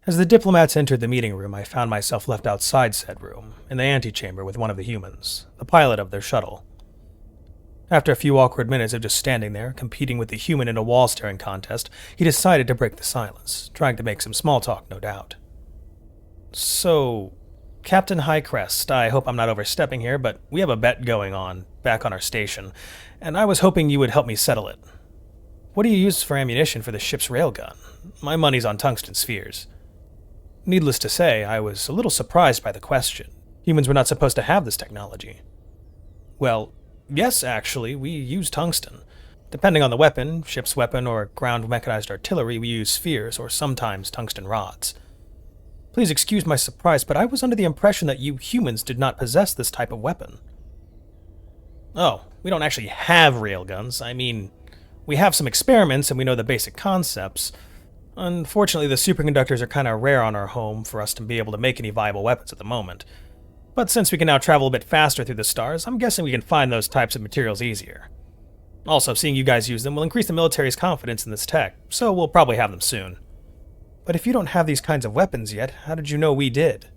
As the diplomats entered the meeting room, I found myself left outside said room, in the antechamber with one of the humans, the pilot of their shuttle. After a few awkward minutes of just standing there, competing with the human in a wall-staring contest, he decided to break the silence, trying to make some small talk, no doubt. So, Captain Highcrest, I hope I'm not overstepping here, but we have a bet going on, back on our station, and I was hoping you would help me settle it. What do you use for ammunition for the ship's railgun? My money's on tungsten spheres. Needless to say, I was a little surprised by the question. Humans were not supposed to have this technology. Well, yes, actually, we use tungsten. Depending on the weapon, ship's weapon or ground mechanized artillery, we use spheres or sometimes tungsten rods. Please excuse my surprise, but I was under the impression that you humans did not possess this type of weapon. Oh, we don't actually have railguns. I mean, we have some experiments and we know the basic concepts. Unfortunately, the superconductors are kind of rare on our home for us to be able to make any viable weapons at the moment. But since we can now travel a bit faster through the stars, I'm guessing we can find those types of materials easier. Also, seeing you guys use them will increase the military's confidence in this tech, so we'll probably have them soon. But if you don't have these kinds of weapons yet, how did you know we did?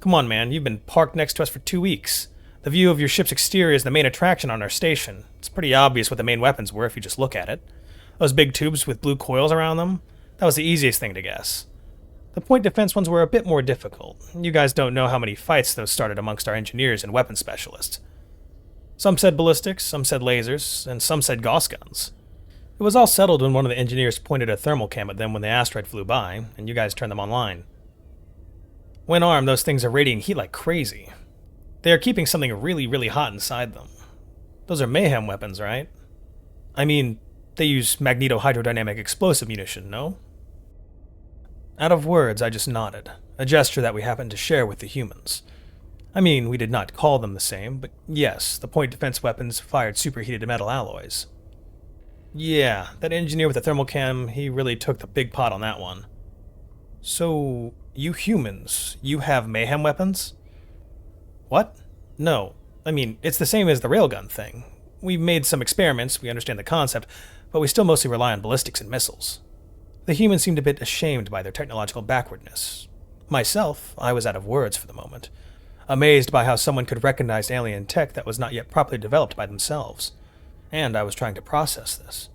Come on, man, you've been parked next to us for 2 weeks. The view of your ship's exterior is the main attraction on our station. It's pretty obvious what the main weapons were if you just look at it. Those big tubes with blue coils around them? That was the easiest thing to guess. The point defense ones were a bit more difficult. You guys don't know how many fights those started amongst our engineers and weapons specialists. Some said ballistics, some said lasers, and some said Gauss guns. It was all settled when one of the engineers pointed a thermal cam at them when the asteroid flew by, and you guys turned them online. When armed, those things are radiating heat like crazy. They are keeping something really, really hot inside them. Those are mayhem weapons, right? I mean, they use magneto-hydrodynamic explosive munition, no? Out of words, I just nodded, a gesture that we happened to share with the humans. I mean, we did not call them the same, but yes, the point defense weapons fired superheated metal alloys. Yeah, that engineer with the thermal cam, he really took the big pot on that one. So, you humans, you have mayhem weapons? What? No. I mean, it's the same as the railgun thing. We've made some experiments, we understand the concept, but we still mostly rely on ballistics and missiles. The humans seemed a bit ashamed by their technological backwardness. Myself, I was out of words for the moment, amazed by how someone could recognize alien tech that was not yet properly developed by themselves. And I was trying to process this.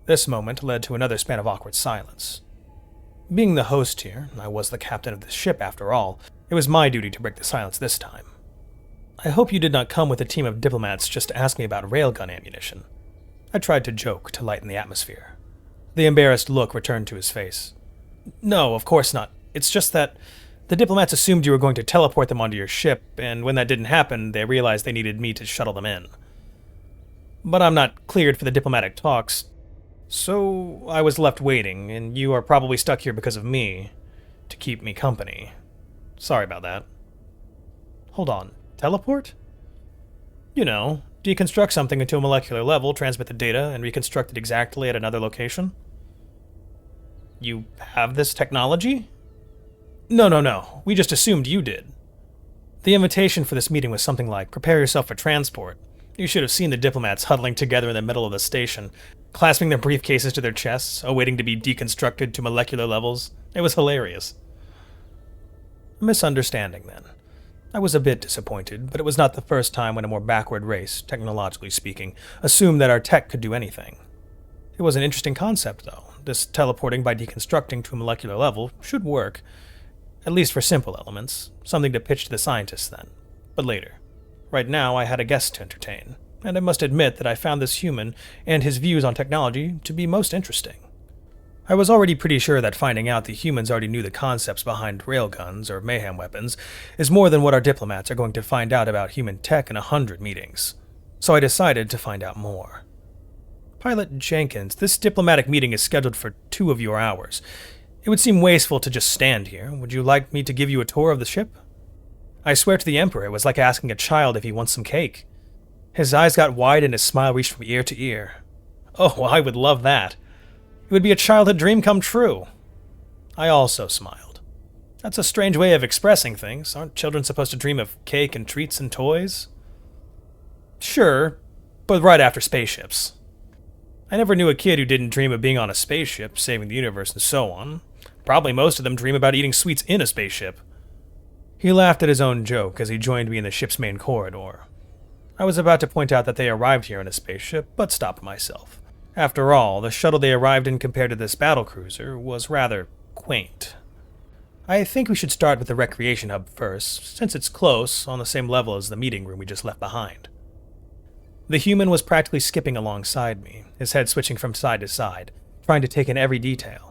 This moment led to another span of awkward silence. Being the host here, I was the captain of the ship after all, it was my duty to break the silence this time. I hope you did not come with a team of diplomats just to ask me about railgun ammunition. I tried to joke to lighten the atmosphere. The embarrassed look returned to his face. No, of course not. It's just that the diplomats assumed you were going to teleport them onto your ship, and when that didn't happen, they realized they needed me to shuttle them in. But I'm not cleared for the diplomatic talks, so I was left waiting, and you are probably stuck here because of me, to keep me company. Sorry about that. Hold on. Teleport? You know, deconstruct something into a molecular level, transmit the data, and reconstruct it exactly at another location? You have this technology? No. We just assumed you did. The invitation for this meeting was something like, prepare yourself for transport. You should have seen the diplomats huddling together in the middle of the station, clasping their briefcases to their chests, awaiting to be deconstructed to molecular levels. It was hilarious. A misunderstanding, then. I was a bit disappointed, but it was not the first time when a more backward race, technologically speaking, assumed that our tech could do anything. It was an interesting concept, though. This teleporting by deconstructing to a molecular level should work, at least for simple elements, something to pitch to the scientists then, but later. Right now, I had a guest to entertain, and I must admit that I found this human and his views on technology to be most interesting. I was already pretty sure that finding out the humans already knew the concepts behind railguns or mayhem weapons is more than what our diplomats are going to find out about human tech in 100 meetings. So I decided to find out more. Pilot Jenkins, this diplomatic meeting is scheduled for 2 of your hours. It would seem wasteful to just stand here. Would you like me to give you a tour of the ship? I swear to the Emperor, it was like asking a child if he wants some cake. His eyes got wide and his smile reached from ear to ear. Oh, I would love that. It would be a childhood dream come true. I also smiled. That's a strange way of expressing things. Aren't children supposed to dream of cake and treats and toys? Sure, but right after spaceships. I never knew a kid who didn't dream of being on a spaceship, saving the universe, and so on. Probably most of them dream about eating sweets in a spaceship. He laughed at his own joke as he joined me in the ship's main corridor. I was about to point out that they arrived here in a spaceship, but stopped myself. After all, the shuttle they arrived in compared to this battlecruiser was rather quaint. I think we should start with the recreation hub first, since it's close, on the same level as the meeting room we just left behind. The human was practically skipping alongside me, his head switching from side to side, trying to take in every detail.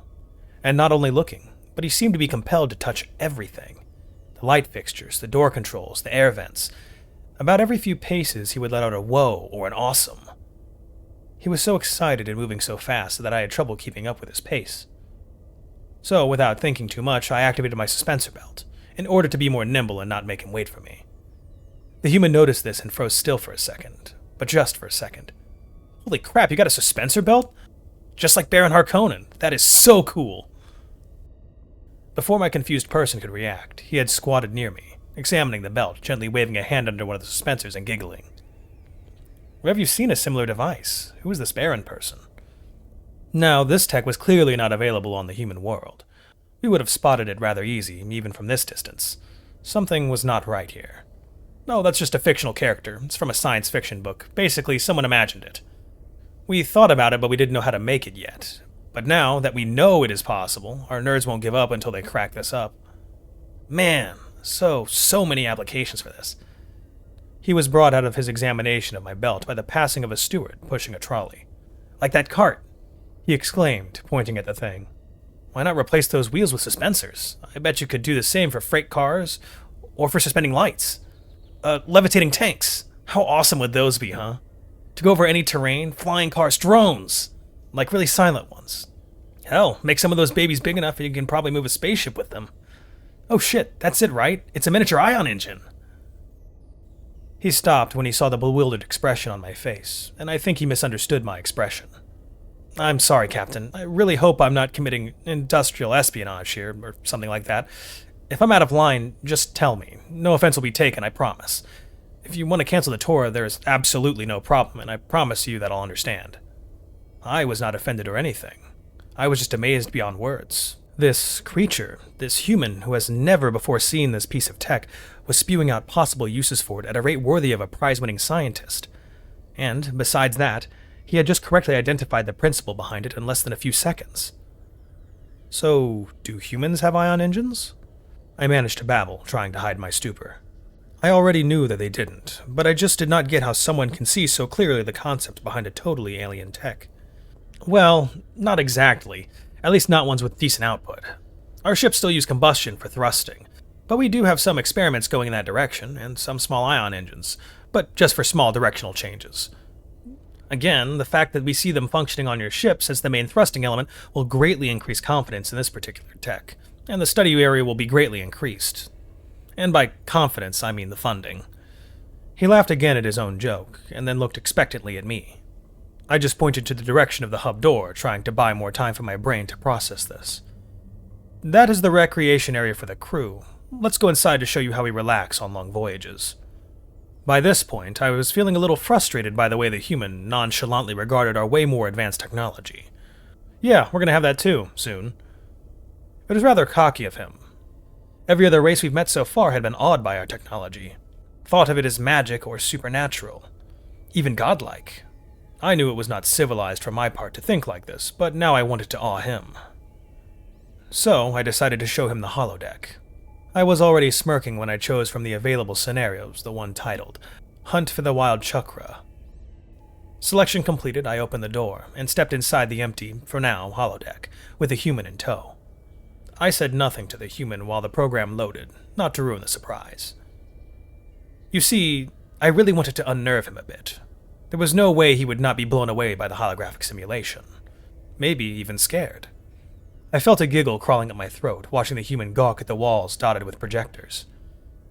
And not only looking, but he seemed to be compelled to touch everything. The light fixtures, the door controls, the air vents. About every few paces he would let out a whoa or an awesome. He was so excited and moving so fast that I had trouble keeping up with his pace. So, without thinking too much, I activated my suspensor belt, in order to be more nimble and not make him wait for me. The human noticed this and froze still for a second, but just for a second. Holy crap, you got a suspensor belt? Just like Baron Harkonnen. That is so cool. Before my confused person could react, he had squatted near me, examining the belt, gently waving a hand under one of the suspensors and giggling. Where have you seen a similar device? Who is this Baron person? Now, this tech was clearly not available on the human world. We would have spotted it rather easy, even from this distance. Something was not right here. No, that's just a fictional character. It's from a science fiction book. Basically, someone imagined it. We thought about it, but we didn't know how to make it yet. But now that we know it is possible, our nerds won't give up until they crack this up. Man, so many applications for this. He was brought out of his examination of my belt by the passing of a steward pushing a trolley. Like that cart, he exclaimed, pointing at the thing. Why not replace those wheels with suspensors? I bet you could do the same for freight cars, or for suspending lights. Levitating tanks. How awesome would those be, huh? To go over any terrain, flying cars, drones! Like really silent ones. Hell, make some of those babies big enough and you can probably move a spaceship with them. Oh shit, that's it, right? It's a miniature ion engine. He stopped when he saw the bewildered expression on my face, and I think he misunderstood my expression. I'm sorry, Captain. I really hope I'm not committing industrial espionage here, or something like that. If I'm out of line, just tell me. No offense will be taken, I promise. If you want to cancel the tour, there's absolutely no problem, and I promise you that I'll understand. I was not offended or anything. I was just amazed beyond words. This creature, this human who has never before seen this piece of tech, was spewing out possible uses for it at a rate worthy of a prize-winning scientist. And, besides that, he had just correctly identified the principle behind it in less than a few seconds. So, do humans have ion engines? I managed to babble, trying to hide my stupor. I already knew that they didn't, but I just did not get how someone can see so clearly the concept behind a totally alien tech. Well, not exactly. At least not ones with decent output. Our ships still use combustion for thrusting, but we do have some experiments going in that direction, and some small ion engines, but just for small directional changes. Again, the fact that we see them functioning on your ships as the main thrusting element will greatly increase confidence in this particular tech, and the study area will be greatly increased. And by confidence, I mean the funding. He laughed again at his own joke, and then looked expectantly at me. I just pointed to the direction of the hub door, trying to buy more time for my brain to process this. That is the recreation area for the crew. Let's go inside to show you how we relax on long voyages. By this point, I was feeling a little frustrated by the way the human nonchalantly regarded our way more advanced technology. Yeah, we're gonna have that too, soon. It was rather cocky of him. Every other race we've met so far had been awed by our technology, thought of it as magic or supernatural, even godlike. I knew it was not civilized for my part to think like this, but now I wanted to awe him. So I decided to show him the holodeck. I was already smirking when I chose from the available scenarios the one titled, Hunt for the Wild Chakra. Selection completed, I opened the door and stepped inside the empty, for now, holodeck, with the human in tow. I said nothing to the human while the program loaded, not to ruin the surprise. You see, I really wanted to unnerve him a bit. There was no way he would not be blown away by the holographic simulation. Maybe even scared. I felt a giggle crawling up my throat, watching the human gawk at the walls dotted with projectors.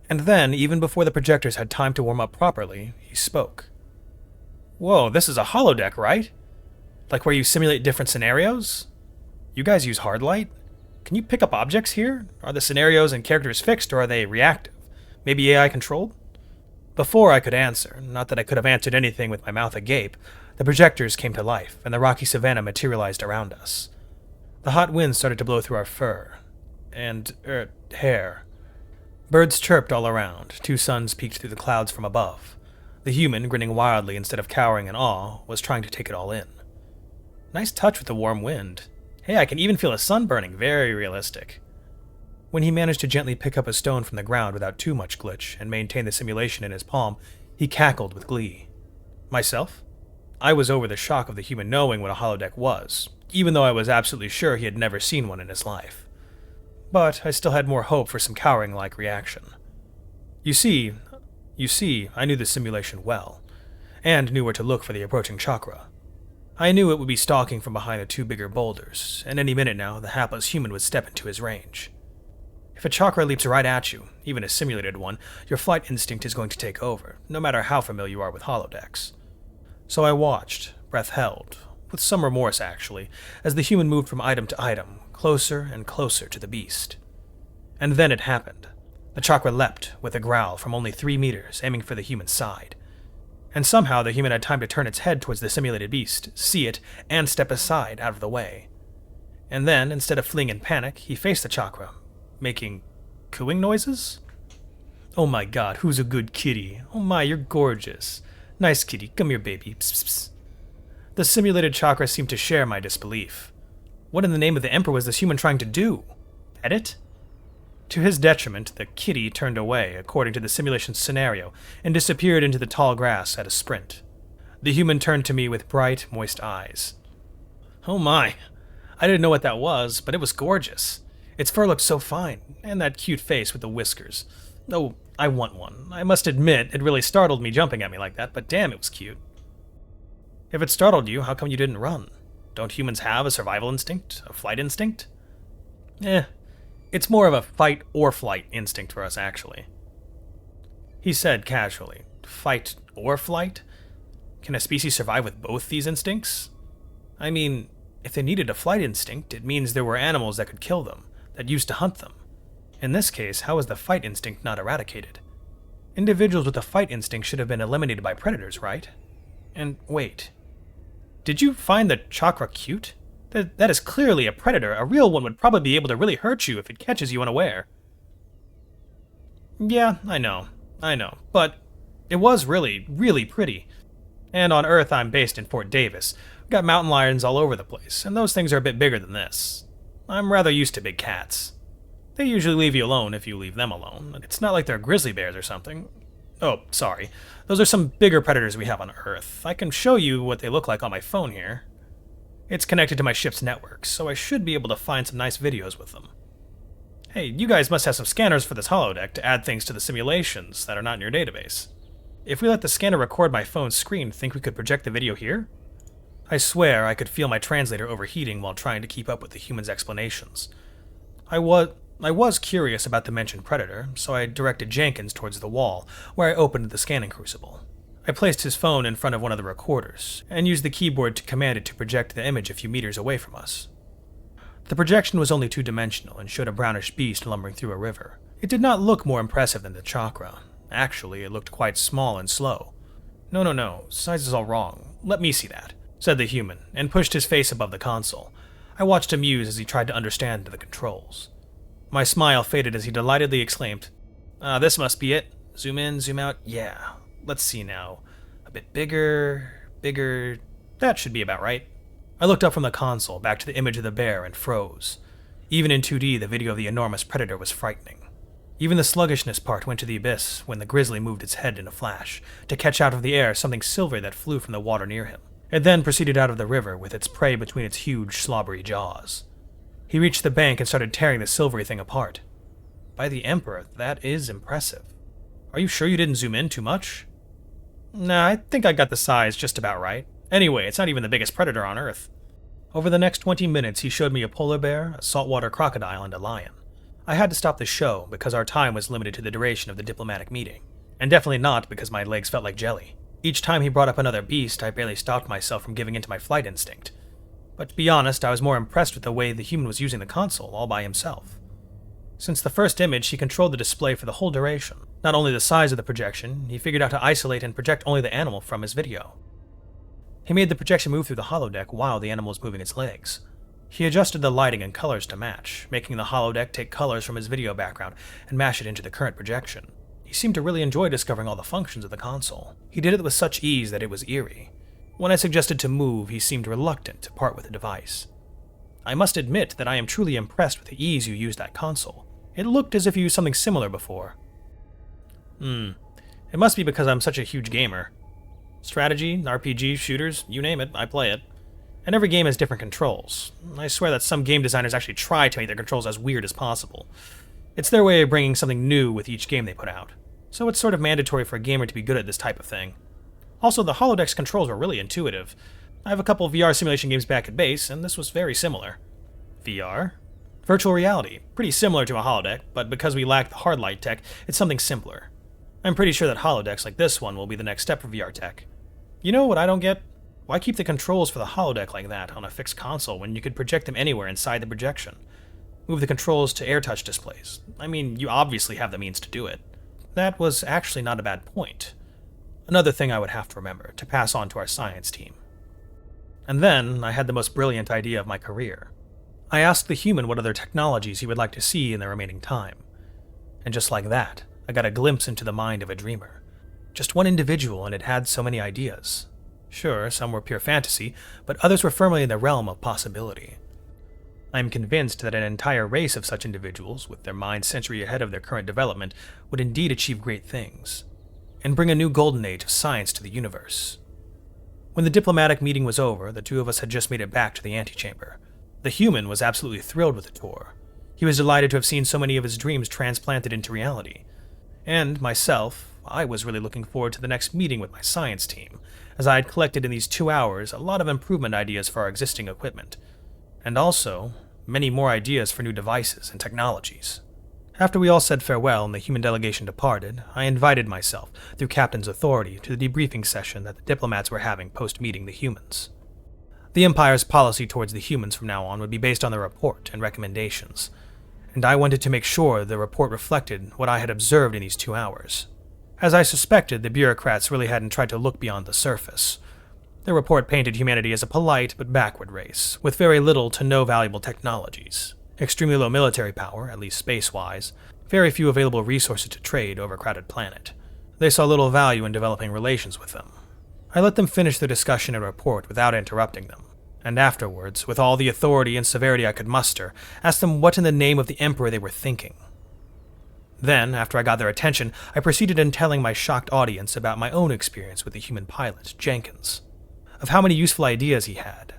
And then, even before the projectors had time to warm up properly, he spoke. Whoa, this is a holodeck, right? Like where you simulate different scenarios? You guys use hard light? Can you pick up objects here? Are the scenarios and characters fixed, or are they reactive? Maybe AI controlled? Before I could answer, not that I could have answered anything with my mouth agape, the projectors came to life, and the rocky savanna materialized around us. The hot wind started to blow through our fur and, hair. Birds chirped all around, 2 suns peeked through the clouds from above. The human, grinning wildly instead of cowering in awe, was trying to take it all in. Nice touch with the warm wind. Hey, I can even feel the sun burning, very realistic. When he managed to gently pick up a stone from the ground without too much glitch and maintain the simulation in his palm, he cackled with glee. Myself? I was over the shock of the human knowing what a holodeck was, even though I was absolutely sure he had never seen one in his life. But I still had more hope for some cowering-like reaction. You see, I knew the simulation well, and knew where to look for the approaching chakra. I knew it would be stalking from behind the 2 bigger boulders, and any minute now the hapless human would step into his range. If a chakra leaps right at you, even a simulated one, your flight instinct is going to take over, no matter how familiar you are with holodecks. So I watched, breath held, with some remorse actually, as the human moved from item to item, closer and closer to the beast. And then it happened. The chakra leapt, with a growl, from only 3 meters, aiming for the human's side. And somehow the human had time to turn its head towards the simulated beast, see it, and step aside, out of the way. And then, instead of fleeing in panic, he faced the chakra, making cooing noises? Oh my god, who's a good kitty? Oh my, you're gorgeous. Nice kitty, come here baby. Psst, psst, psst. The simulated chakra seemed to share my disbelief. What in the name of the Emperor was this human trying to do? Pet it? To his detriment, the kitty turned away, according to the simulation's scenario, and disappeared into the tall grass at a sprint. The human turned to me with bright, moist eyes. Oh my, I didn't know what that was, but it was gorgeous. Its fur looked so fine, and that cute face with the whiskers. Oh, I want one. I must admit, it really startled me jumping at me like that, but damn, it was cute. If it startled you, how come you didn't run? Don't humans have a survival instinct? A flight instinct? It's more of a fight or flight instinct for us, actually. He said casually, fight or flight? Can a species survive with both these instincts? I mean, if they needed a flight instinct, it means there were animals that could kill them, that used to hunt them. In this case, how is the fight instinct not eradicated? Individuals with a fight instinct should have been eliminated by predators, right? And wait, did you find the chakra cute? That is clearly a predator. A real one would probably be able to really hurt you if it catches you unaware. Yeah, I know, but it was really, really pretty. And on Earth, I'm based in Fort Davis. We've got mountain lions all over the place, and those things are a bit bigger than this. I'm rather used to big cats. They usually leave you alone if you leave them alone. It's not like they're grizzly bears or something. Oh, sorry. Those are some bigger predators we have on Earth. I can show you what they look like on my phone here. It's connected to my ship's network, so I should be able to find some nice videos with them. Hey, you guys must have some scanners for this holodeck to add things to the simulations that are not in your database. If we let the scanner record my phone's screen, think we could project the video here? I swear I could feel my translator overheating while trying to keep up with the human's explanations. I was curious about the mentioned predator, so I directed Jenkins towards the wall, where I opened the scanning crucible. I placed his phone in front of one of the recorders, and used the keyboard to command it to project the image a few meters away from us. The projection was only 2-dimensional and showed a brownish beast lumbering through a river. It did not look more impressive than the chakra. Actually, it looked quite small and slow. No, size is all wrong. Let me see that, said the human, and pushed his face above the console. I watched him muse as he tried to understand the controls. My smile faded as he delightedly exclaimed, this must be it. Zoom in, zoom out, yeah. Let's see now. A bit bigger. That should be about right. I looked up from the console, back to the image of the bear, and froze. Even in 2D, the video of the enormous predator was frightening. Even the sluggishness part went to the abyss when the grizzly moved its head in a flash, to catch out of the air something silvery that flew from the water near him. It then proceeded out of the river with its prey between its huge, slobbery jaws. He reached the bank and started tearing the silvery thing apart. By the Emperor, that is impressive. Are you sure you didn't zoom in too much? Nah, I think I got the size just about right. Anyway, it's not even the biggest predator on Earth. Over the next 20 minutes, he showed me a polar bear, a saltwater crocodile, and a lion. I had to stop the show because our time was limited to the duration of the diplomatic meeting, and definitely not because my legs felt like jelly. Each time he brought up another beast, I barely stopped myself from giving in to my flight instinct. But to be honest, I was more impressed with the way the human was using the console all by himself. Since the first image, he controlled the display for the whole duration. Not only the size of the projection, he figured out to isolate and project only the animal from his video. He made the projection move through the holodeck while the animal was moving its legs. He adjusted the lighting and colors to match, making the holodeck take colors from his video background and mash it into the current projection. He seemed to really enjoy discovering all the functions of the console. He did it with such ease that it was eerie. When I suggested to move, he seemed reluctant to part with the device. I must admit that I am truly impressed with the ease you used that console. It looked as if you used something similar before. It must be because I'm such a huge gamer. Strategy, RPG, shooters, you name it, I play it. And every game has different controls. I swear that some game designers actually try to make their controls as weird as possible. It's their way of bringing something new with each game they put out. So it's sort of mandatory for a gamer to be good at this type of thing. Also, the holodeck's controls were really intuitive. I have a couple of VR simulation games back at base, and this was very similar. VR? Virtual reality. Pretty similar to a holodeck, but because we lack the hard light tech, it's something simpler. I'm pretty sure that holodecks like this one will be the next step for VR tech. You know what I don't get? Why keep the controls for the holodeck like that on a fixed console when you could project them anywhere inside the projection? Move the controls to AirTouch displays. I mean, you obviously have the means to do it. That was actually not a bad point. Another thing I would have to remember to pass on to our science team. And then I had the most brilliant idea of my career. I asked the human what other technologies he would like to see in the remaining time. And just like that, I got a glimpse into the mind of a dreamer. Just one individual, and it had so many ideas. Sure, some were pure fantasy, but others were firmly in the realm of possibility. I am convinced that an entire race of such individuals, with their minds centuries ahead of their current development, would indeed achieve great things, and bring a new golden age of science to the universe. When the diplomatic meeting was over, the two of us had just made it back to the antechamber. The human was absolutely thrilled with the tour. He was delighted to have seen so many of his dreams transplanted into reality. And myself, I was really looking forward to the next meeting with my science team, as I had collected in these 2 hours a lot of improvement ideas for our existing equipment, and also many more ideas for new devices and technologies. After we all said farewell and the human delegation departed, I invited myself, through Captain's authority, to the debriefing session that the diplomats were having post-meeting the humans. The Empire's policy towards the humans from now on would be based on their report and recommendations, and I wanted to make sure the report reflected what I had observed in these 2 hours. As I suspected, the bureaucrats really hadn't tried to look beyond the surface. The report painted humanity as a polite but backward race, with very little to no valuable technologies, extremely low military power, at least space-wise, very few available resources to trade, overcrowded planet. They saw little value in developing relations with them. I let them finish their discussion and report without interrupting them, and afterwards, with all the authority and severity I could muster, asked them what in the name of the Emperor they were thinking. Then, after I got their attention, I proceeded in telling my shocked audience about my own experience with the human pilot, Jenkins, of how many useful ideas he had,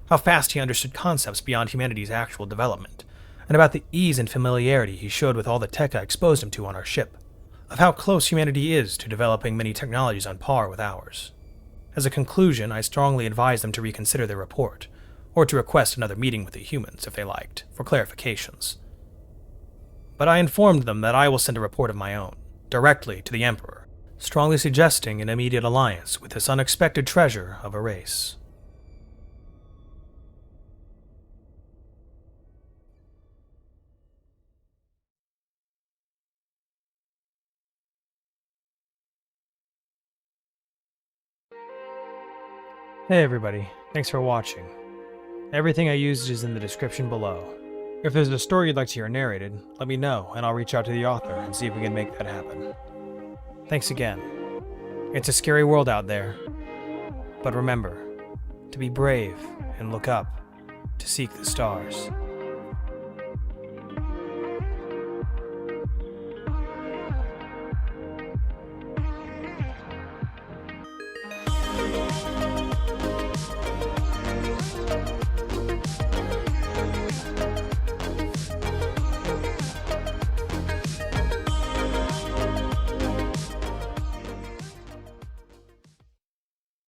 how fast he understood concepts beyond humanity's actual development, and about the ease and familiarity he showed with all the tech I exposed him to on our ship, of how close humanity is to developing many technologies on par with ours. As a conclusion, I strongly advised them to reconsider their report, or to request another meeting with the humans if they liked, for clarifications. But I informed them that I will send a report of my own, directly to the Emperor, strongly suggesting an immediate alliance with this unexpected treasure of a race. Hey everybody, thanks for watching. Everything I used is in the description below. If there's a story you'd like to hear narrated, let me know and I'll reach out to the author and see if we can make that happen. Thanks again. It's a scary world out there, but remember to be brave and look up, to seek the stars.